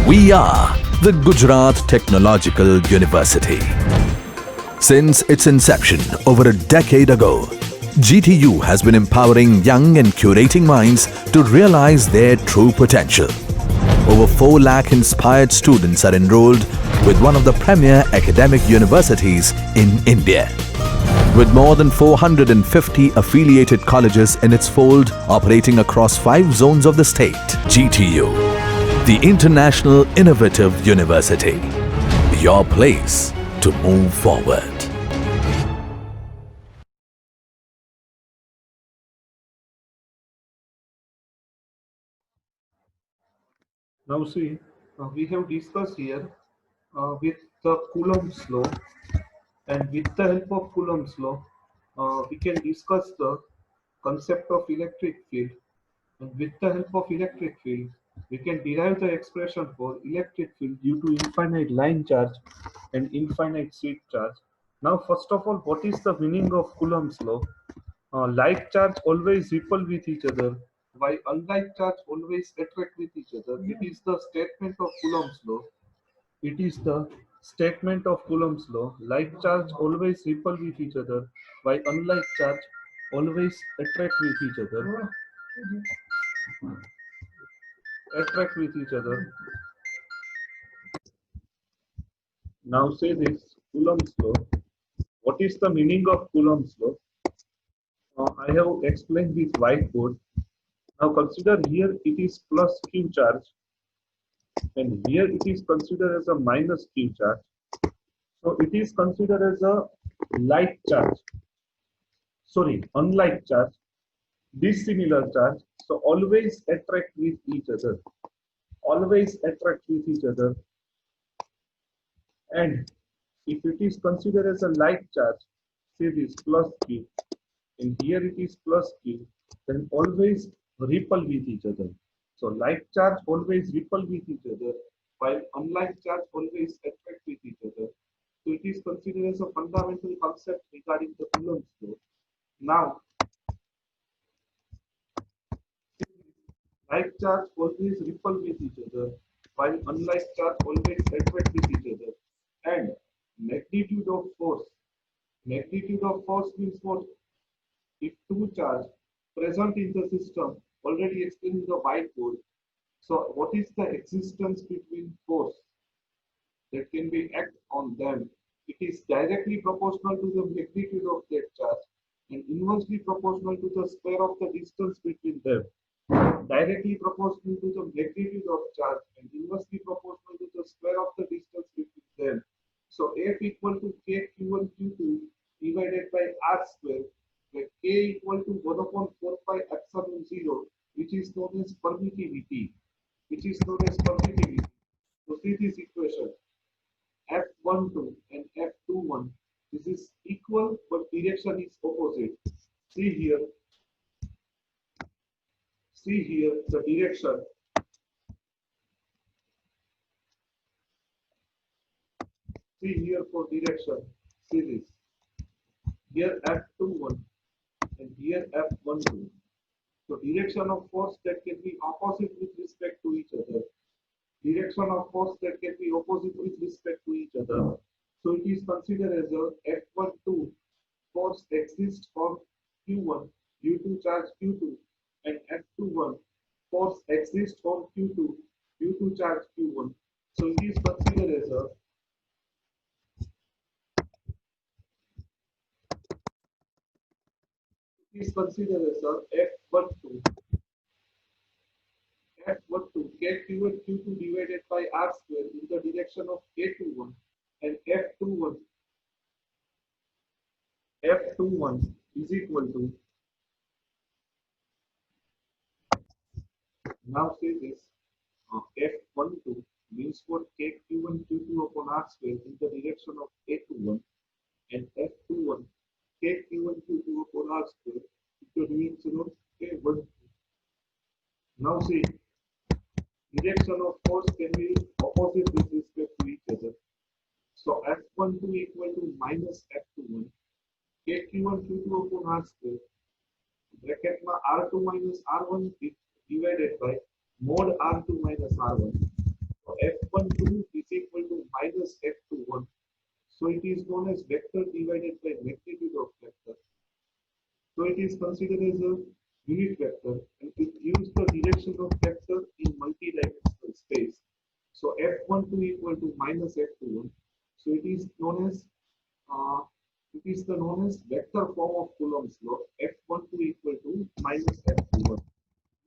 We are the Gujarat Technological University. Since its inception over a decade ago, GTU has been empowering young and curating minds to realize their true potential. Over 4 lakh inspired students are enrolled with one of the premier academic universities in India. With more than 450 affiliated colleges in its fold operating across 5 zones of the state, GTU, the International Innovative University, your place to move forward. Now see, we have discussed here with the Coulomb's law, and with the help of Coulomb's law, we can discuss the concept of electric field, and with the help of electric field, we can derive the expression for electric field due to infinite line charge and infinite sheet charge. Now, first of all, what is the meaning of Coulomb's law? Like charge always repel with each other, while unlike charge always attract with each other. It is the statement of Coulomb's law. It is the statement of Coulomb's law. Like charge always repel with each other, while unlike charge always attract with each other. Attract with each other. Now say this Coulomb's law. What is the meaning of Coulomb's law? I have explained this whiteboard. Now consider here it is plus Q charge, and here it is considered as a minus Q charge. So it is considered as a like charge. Sorry, unlike charge, dissimilar charge. So always attract with each other. Always attract with each other. And if it is considered as a like charge, say this plus Q, and here it is plus Q, then always repel with each other. So like charge always repel with each other, while unlike charge always attract with each other. So it is considered as a fundamental concept regarding the Coulomb's law. Now, like charge always repel with each other, while unlike charge always attract with each other. And magnitude of force. Magnitude of force means what? If two charges present in the system, already explained in the whiteboard. So what is the existence between force that can be act on them? It is directly proportional to the magnitude of that charge and inversely proportional to the square of the distance between them. Directly proportional to the magnitude of charge and inversely proportional to the square of the distance between them. So F equal to K Q1 Q2 divided by R square, where K equal to 1 upon 4 pi epsilon 0, which is known as permittivity. So see this equation. F12 and F21. This is equal, but direction is opposite. See here the direction. See here for direction. See this. Here F21 and here F12. So direction of force that can be opposite with respect to each other. Direction of force that can be opposite with respect to each other. So it is considered as a F12 force exists on Q1 due to charge Q2, and F21 force exists on Q2 due to charge Q1. So it is considered as a F12 K Q2 divided by R square in the direction of K21, and F21 is equal to, now say this, F12 means for K Q1 Q2 upon R square in the direction of K21, and F21 K Q1 Q2 upon R square in the direction of K12. Now see, direction of force can be opposite with respect to each other. So F12 equal to minus F21, K Q1 Q2 upon R square, bracket R2 minus R1 divided by mod R2 minus R1. So F F12 is equal to minus F21. So it is known as vector divided by magnitude of vector. So it is considered as a unit vector and it gives the direction of vector in multi-dimensional space. So F12 equal to minus F21. So it is known as known as vector form of Coulomb's law. F12 equal to minus F21.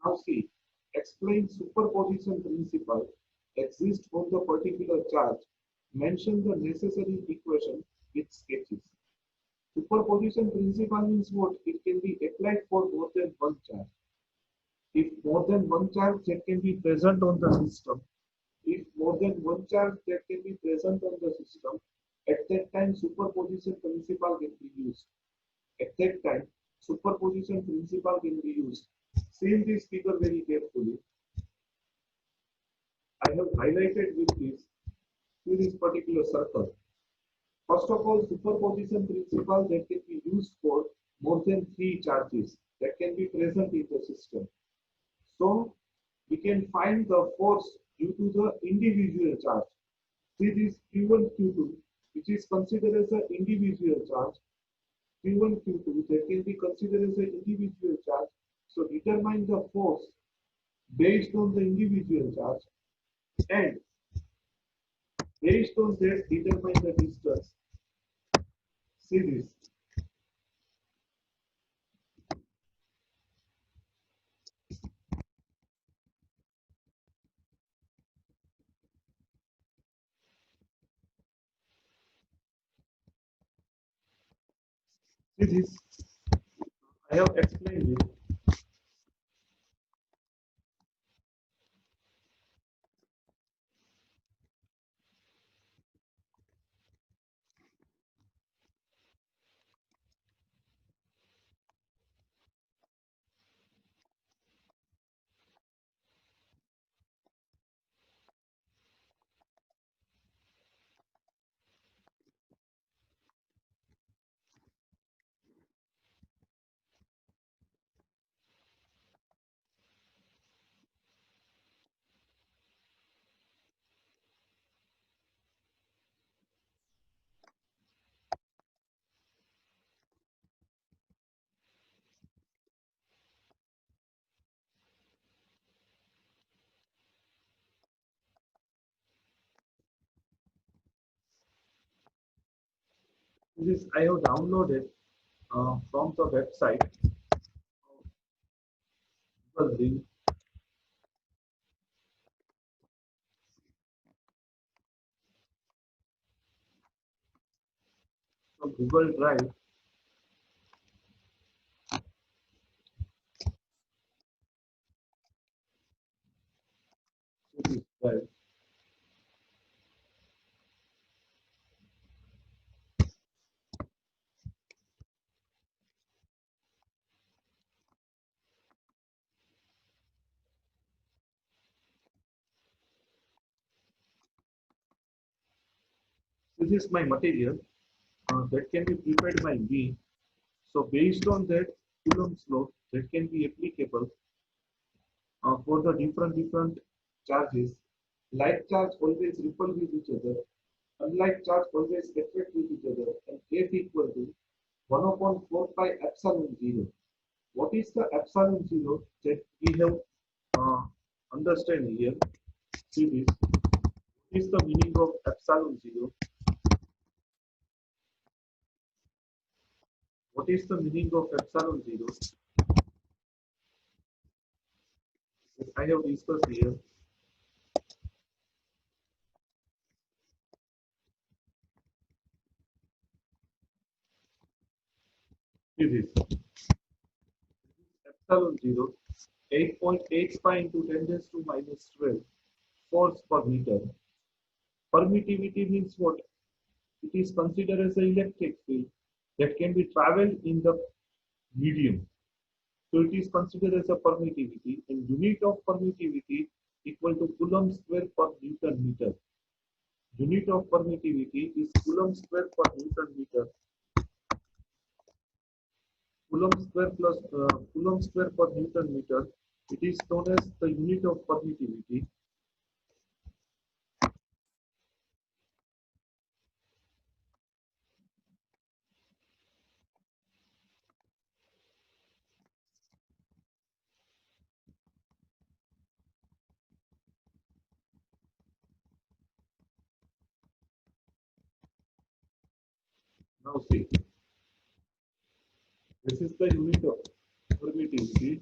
Now see, explain superposition principle exists on the particular charge. Mention the necessary equation with sketches. Superposition principle means what? It can be applied for more than one charge. If more than one charge that can be present on the system, if more than one charge that can be present on the system, at that time superposition principle can be used. At that time, superposition principle can be used. See this figure very carefully. I have highlighted with this particular circle. First of all, superposition principle that can be used for more than three charges that can be present in the system. So we can find the force due to the individual charge. See this Q1, Q2, which is considered as an individual charge. Q1, Q2 that can be considered as an individual charge. So determine the force based on the individual charge and based on that determine the distance. See this. See this. I have explained it. This I have downloaded from the website. Google link from Google Drive. To this drive. This is my material that can be prepared by me. So based on that Coulomb's law that can be applicable for the different charges. Like charge always repel with each other. Unlike charge always attract with each other. And F equal to 1 upon 4 pi epsilon 0. What is the epsilon 0 that we have understand here? See this. What is the meaning of epsilon 0? What is the meaning of epsilon 0? I have discussed here. See this. Epsilon 0, 8.8 pi into 10 raised to minus 12 force per meter. Permittivity means what? It is considered as an electric field that can be traveled in the medium. So it is considered as a permittivity, and unit of permittivity equal to Coulomb square per Newton meter. Unit of permittivity is Coulomb square per Newton meter. Coulomb square per Newton meter. It is known as the unit of permittivity. Now see, this is the unit of permittivity,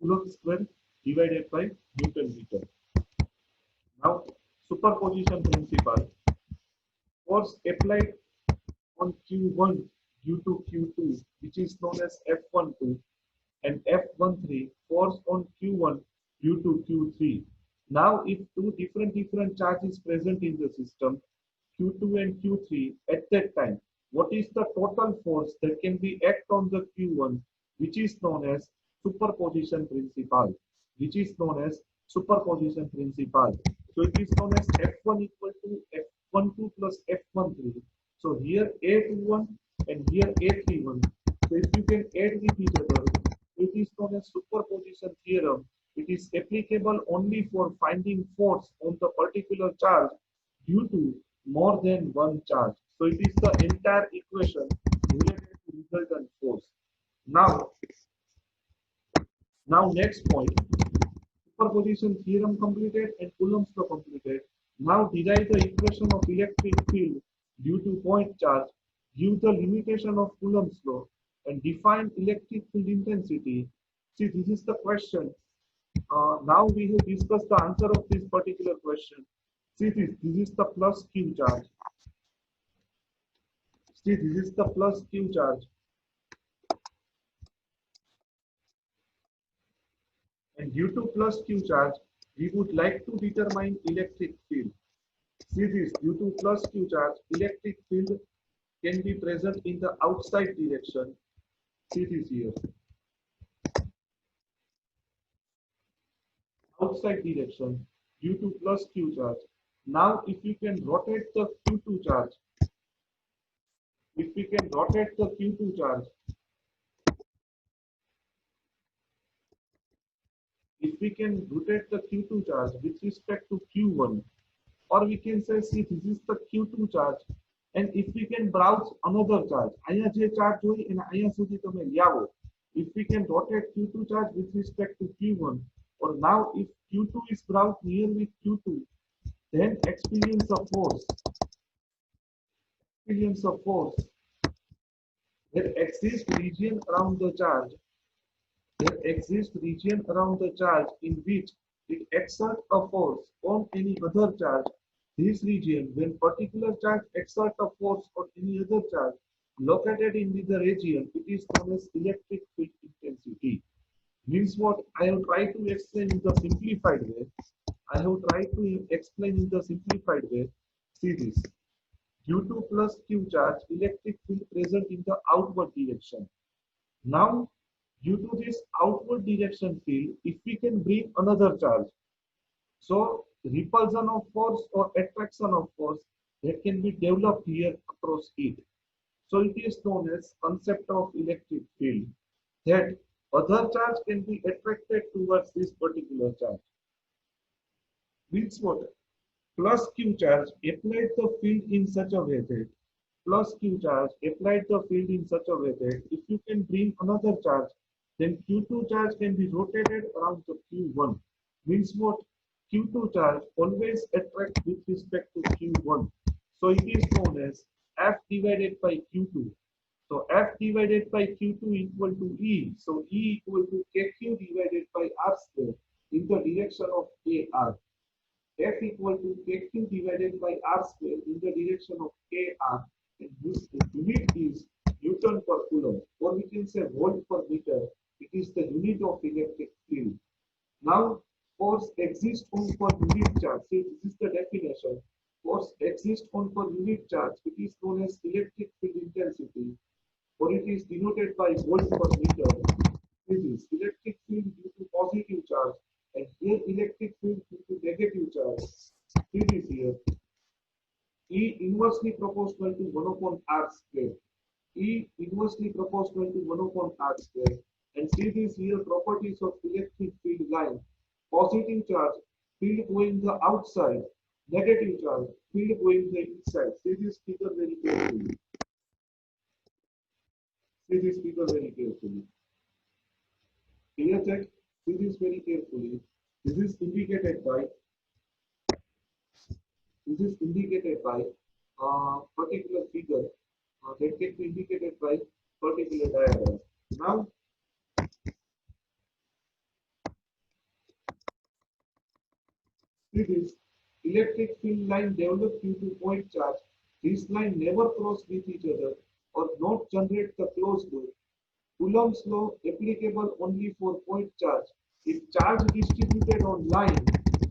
Coulomb square divided by Newton meter. Now, superposition principle, force applied on Q1 due to Q2, which is known as F12, and F13 force on Q1 due to Q3. Now, if two different charges present in the system, Q2 and Q3, at that time, what is the total force that can be act on the Q1, which is known as superposition principle, which is known as superposition principle. So it is known as F1 equal to F12 plus F13. So here A21 and here A31. So if you can add with each other, it is known as superposition theorem. It is applicable only for finding force on the particular charge due to more than one charge. So it is the entire equation related to resultant force. Now next point, superposition theorem completed and Coulomb's law completed. Now derive the equation of electric field due to point charge, give the limitation of Coulomb's law, and define electric field intensity. See, this is the question. Now we have discussed the answer of this particular question. See this is the plus Q charge. See, this is the plus Q charge. And due to plus Q charge, we would like to determine electric field. See this, due to plus Q charge, electric field can be present in the outside direction. See this here. Outside direction due to plus Q charge. Now, if you can rotate the Q2 charge, if we can rotate the Q2 charge, if we can rotate the Q2 charge with respect to Q1, or we can say, see, this is the Q2 charge, and if we can browse another charge, અહીંયા જે charge હોય એને અહીંયા સુધી તમે લ્યાવો. If we can rotate Q2 charge with respect to Q1, or now if Q2 is browsed near with Q2, then experience of force. There exists region around the charge. There exists region around the charge in which it exerts a force on any other charge. This region, when particular charge exerts a force on any other charge located in the region, it is known as electric field intensity. Means what? I have tried to explain in the simplified way. See this. Due to plus Q charge, electric field present in the outward direction. Now, due to this outward direction field, if we can bring another charge, so repulsion of force or attraction of force that can be developed here across it. So it is known as concept of electric field, that other charge can be attracted towards this particular charge. Means what? Plus Q charge applied the field in such a way that if you can bring another charge, then Q2 charge can be rotated around the Q1. Means what? Q2 charge always attracts with respect to Q1. So it is known as F divided by Q2. So F divided by Q2 equal to E. So E equal to KQ divided by R square in the direction of AR. F equal to KQ divided by R square in the direction of AR. And this unit is Newton per Coulomb, or we can say volt per meter. It is the unit of electric field. Now, force exists on per unit charge. See, this is the definition. Force exists on per unit charge. It is known as electric field intensity, or it is denoted by volt per meter. This is electric field due to positive charge, and here electric field due to negative charge. This is here. E inversely proportional to 1 upon R square. E inversely proportional to 1 upon R square. And see these here properties of electric field line. Positive charge, field going the outside. Negative charge, field going the inside. See this figure very carefully. Clear check? See this very carefully. This is indicated by This is indicated by particular figure that can be indicated by particular diagram. Now, see this electric field line developed due to point charge. This line never cross with each other or not generate the closed loop. Coulomb's law applicable only for point charge. If charge distributed on line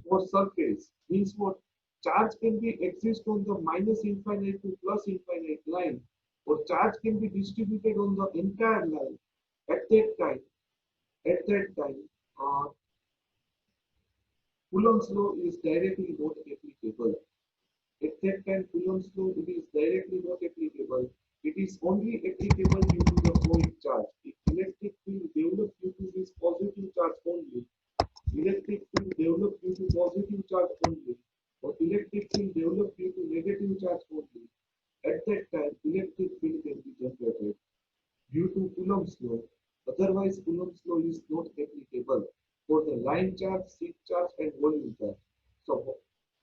or surface means what? Charge can be exist on the minus infinite to plus infinite line, or charge can be distributed on the entire line. At that time, at that time, Coulomb's law is directly not applicable. At that time, Coulomb's law it is directly not applicable. It is only applicable due to the point charge. If electric field developed due to this positive charge only, electric field developed due to positive charge only, or electric field developed due to negative charge only, at that time electric field can be generated due to Coulomb's law. Otherwise, Coulomb's law is not applicable for the line charge, seat charge, and volume charge. So,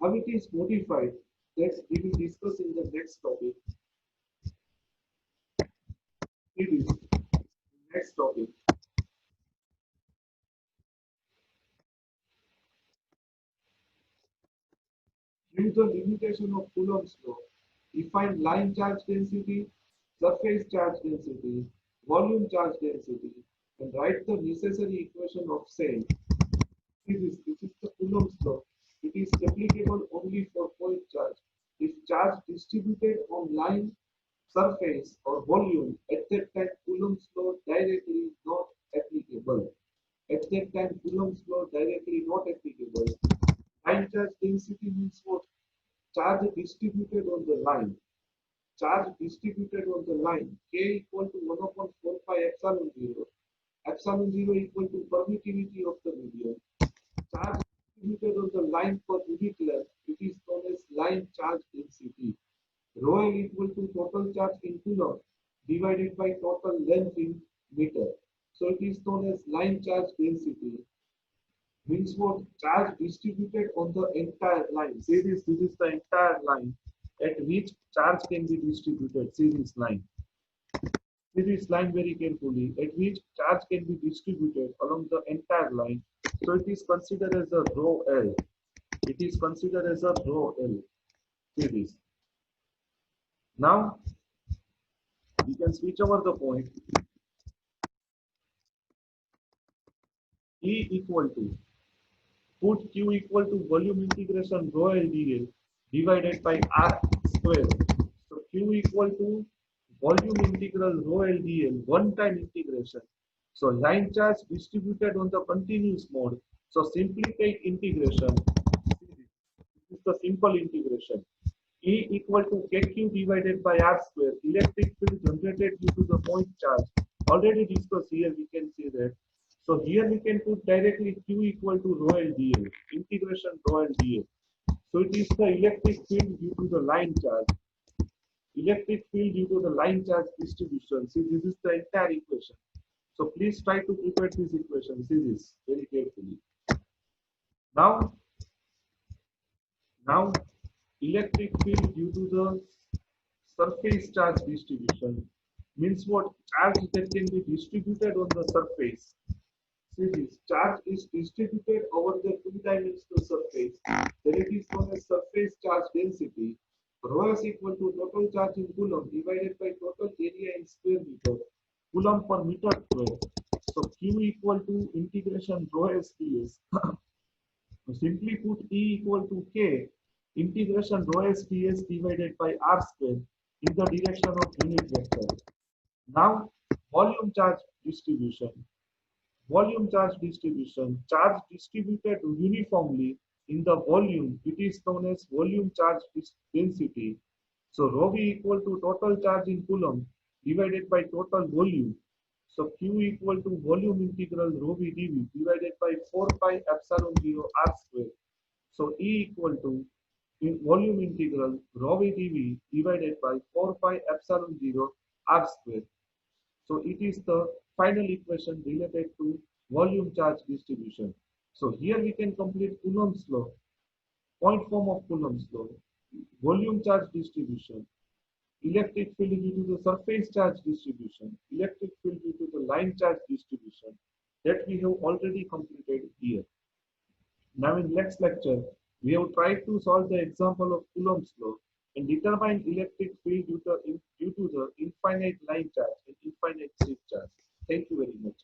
how it is modified, that we will discuss in the next topic. It is next topic. Use the limitation of Coulomb's law. Define line charge density, surface charge density, volume charge density, and write the necessary equation of same. This is the Coulomb's law. It is applicable only for point charge. If charge distributed on line, surface, or volume, at that time Coulomb's law directly not applicable. At that time Coulomb's law directly not applicable. Line charge density means what? Charge distributed on the line. Charge distributed on the line. K equal to 1 upon 4 pi epsilon 0. Epsilon 0 equal to permittivity of the medium. Charge distributed on the line per unit length. It is known as line charge density. Rho L equal to total charge in coulomb divided by total length in meter. So it is known as line charge density. Means what? Charge distributed on the entire line. See this is the entire line at which charge can be distributed. See this line. See this line very carefully, at which charge can be distributed along the entire line. So it is considered as a rho L. It is considered as a rho L. See this. Now we can switch over the point. E equal to, put Q equal to volume integration rho L dl divided by R square. So Q equal to volume integral rho L dl, one time integration. So line charge distributed on the continuous mode. So simply take integration. This is the simple integration. E equal to KQ divided by R square. Electric field generated due to the point charge. Already discussed here, we can see that. So here we can put directly Q equal to rho L dl, integration rho L dl. So it is the electric field due to the line charge. Electric field due to the line charge distribution. See, this is the entire equation. So please try to prepare this equation. See this very carefully. Now electric field due to the surface charge distribution means what? Charge that can be distributed on the surface. See this, charge is distributed over the two-dimensional surface. Then it is known as surface charge density. Rho is equal to total charge in coulomb divided by total area in square meter. Coulomb per meter square. So Q equal to integration rho s ds. Simply put E equal to K integration rho s ds divided by R square in the direction of unit vector. Now volume charge distribution. Volume charge distribution. Charge distributed uniformly in the volume. It is known as volume charge density. So rho v equal to total charge in coulomb divided by total volume. So Q equal to volume integral rho v dv divided by 4 pi epsilon 0 R square. So E equal to in volume integral rho v dv divided by 4 pi epsilon 0 R square. So it is the final equation related to volume charge distribution. So here we can complete Coulomb's law, point form of Coulomb's law. volume charge distribution, electric field due to the surface charge distribution, electric field due to the line charge distribution that we have already completed here. Now in next lecture, we have tried to solve the example of Coulomb's law and determine electric field due to the infinite line charge and infinite shift charge. Thank you very much.